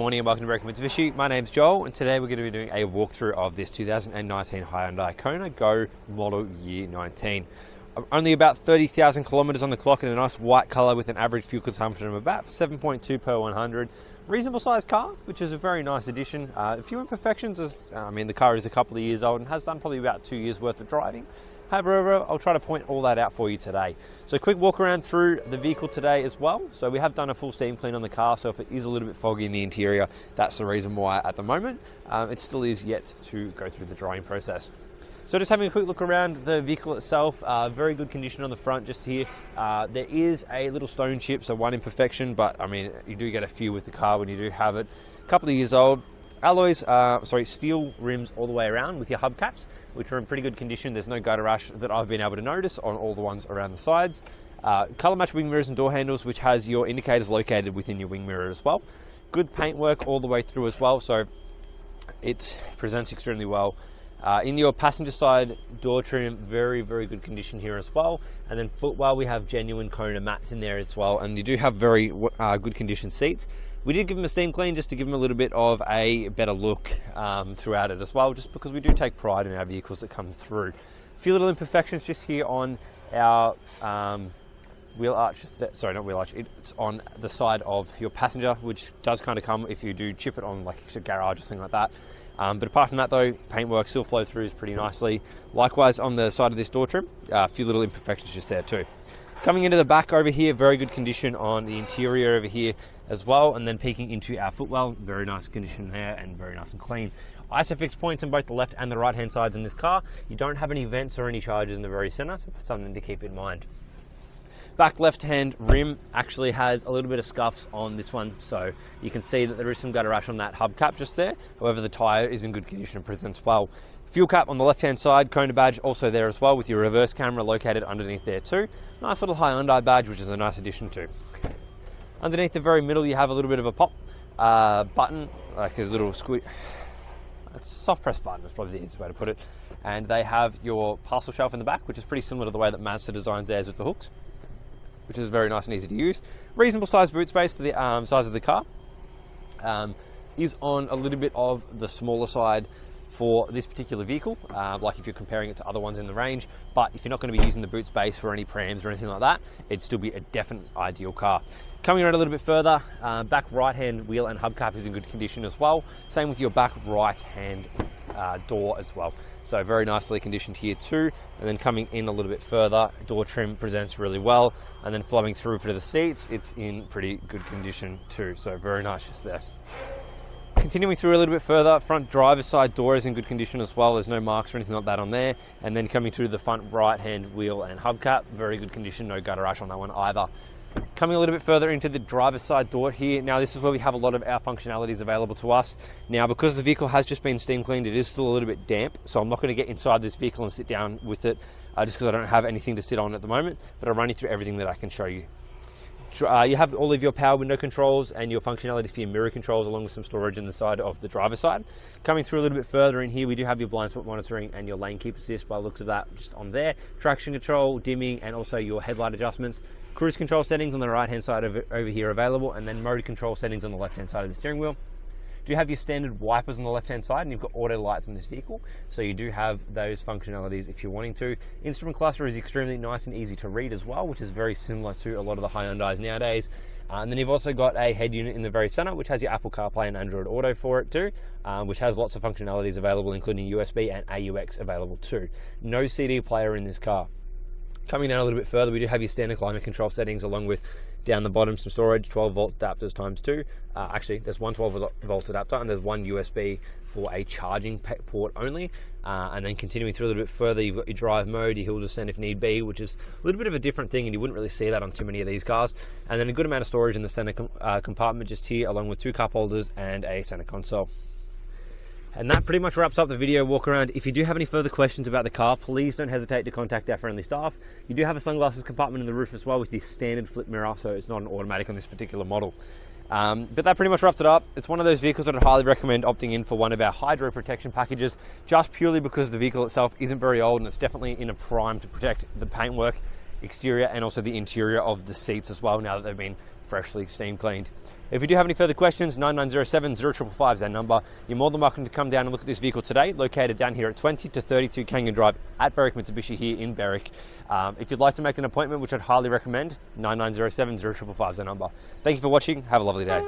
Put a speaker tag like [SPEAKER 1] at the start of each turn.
[SPEAKER 1] morning and welcome to American Mitsubishi. My name's Joel and today we're going to be doing a walkthrough of this 2019 Hyundai Kona Go model year 19. Only about 30,000 kilometers on the clock in a nice white color with an average fuel consumption of about 7.2 per 100. Reasonable sized car, which is a very nice addition. A few imperfections, the car is a couple of years old and has done probably about 2 years worth of driving. However, I'll try to point all that out for you today. So quick walk around through the vehicle today as well. So we have done a full steam clean on the car, so if it is a little bit foggy in the interior, that's the reason why at the moment. It still is yet to go through the drying process. So just having a quick look around the vehicle itself, very good condition on the front just here. There is a little stone chip, so one imperfection, but I mean, you do get a few with the car when you do have it. A couple of years old. Alloys, steel rims all the way around with your hubcaps, which are in pretty good condition. There's no gutter rash that I've been able to notice on all the ones around the sides. Color match wing mirrors and door handles, which has your indicators located within your wing mirror as well. Good paintwork all the way through as well, so it presents extremely well. In your passenger side door trim, very good condition here as well. And then footwell, we have genuine Kona mats in there as well, and you do have very good condition seats. We did give them a steam clean just to give them a little bit of a better look throughout it as well, just because we do take pride in our vehicles that come through. A few little imperfections just here on our wheel arch, sorry, not wheel arch, it's on the side of your passenger, which does kind of come if you do chip it on like a garage or something like that. But apart from that though, paintwork still flow through pretty nicely. Likewise on the side of this door trim, a few little imperfections just there too. Coming into the back over here, very good condition on the interior over here as well, and then peeking into our footwell, very nice condition there and very nice and clean. ISOFIX points on both the left and the right hand sides in this car. You don't have any vents or any charges in the very center, so something to keep in mind. Back left hand rim actually has a little bit of scuffs on this one, so you can see that there is some gutter rash on that hubcap just there. However, the tire is in good condition and presents well. Fuel cap on the left hand side, Kona badge also there as well with your reverse camera located underneath there too. Nice little Hyundai badge, which is a nice addition too. Underneath the very middle, you have a little bit of a pop button, like a little squeeze. It's a soft press button, is probably the easiest way to put it. And they have your parcel shelf in the back, which is pretty similar to the way that Mazda designs theirs with the hooks, which is very nice and easy to use. Reasonable size boot space for the size of the car. Is on a little bit of the smaller side for this particular vehicle, like if you're comparing it to other ones in the range, but if you're not going to be using the boot space for any prams or anything like that, it'd still be a definite ideal car. Coming around a little bit further, back right hand wheel and hubcap is in good condition as well. Same with your back right hand door as well. So very nicely conditioned here too. And then coming in a little bit further, door trim presents really well. And then flowing through for the seats, it's in pretty good condition too. So very nice just there. Continuing through a little bit further, front driver's side door is in good condition as well. There's no marks or anything like that on there. And then coming through the front right hand wheel and hubcap, very good condition, no gutter rash on that one either. Coming a little bit further into the driver's side door here. Now this is where we have a lot of our functionalities available to us. Now because the vehicle has just been steam cleaned, it is still a little bit damp, so I'm not going to get inside this vehicle and sit down with it just because I don't have anything to sit on at the moment, but I'll run you through everything that I can show you. You have all of your power window controls and your functionality for your mirror controls, along with some storage in the side of the driver's side. Coming through a little bit further in here, we do have your blind spot monitoring and your lane keep assist by the looks of that just on there. Traction control, dimming, and also your headlight adjustments. Cruise control settings on the right hand side of it over here available, and then mode control settings on the left hand side of the steering wheel. You do have your standard wipers on the left hand side, and you've got auto lights in this vehicle, so you do have those functionalities if you're wanting to. Instrument cluster is extremely nice and easy to read as well, which is very similar to a lot of the Hyundais nowadays. And then you've also got a head unit in the very center, which has your Apple CarPlay and Android Auto for it too, which has lots of functionalities available, including USB and AUX available too. No CD player in this car. Coming down a little bit further, we do have your standard climate control settings, along with down the bottom some storage, 12 volt adapters times 2. Actually, there's one 12 volt adapter and there's one USB for a charging port only. And then continuing through a little bit further, you've got your drive mode, your hill descent if need be, which is a little bit of a different thing, and you wouldn't really see that on too many of these cars. And then a good amount of storage in the center compartment just here, along with 2 cup holders and a center console. And that pretty much wraps up the video walk around. If you do have any further questions about the car, please don't hesitate to contact our friendly staff. You do have a sunglasses compartment in the roof as well with the standard flip mirror, so it's not an automatic on this particular model. But that pretty much wraps it up. It's one of those vehicles that I'd highly recommend opting in for one of our hydro protection packages, just purely because the vehicle itself isn't very old and it's definitely in a prime to protect the paintwork, exterior, and also the interior of the seats as well, now that they've been freshly steam cleaned. If you do have any further questions, 9907 0555 is our number. You're more than welcome to come down and look at this vehicle today, located down here at 20 to 32 Kangan Drive at Berwick Mitsubishi here in Berwick. If you'd like to make an appointment, which I'd highly recommend, 9907 0555 is our number. Thank you for watching. Have a lovely day.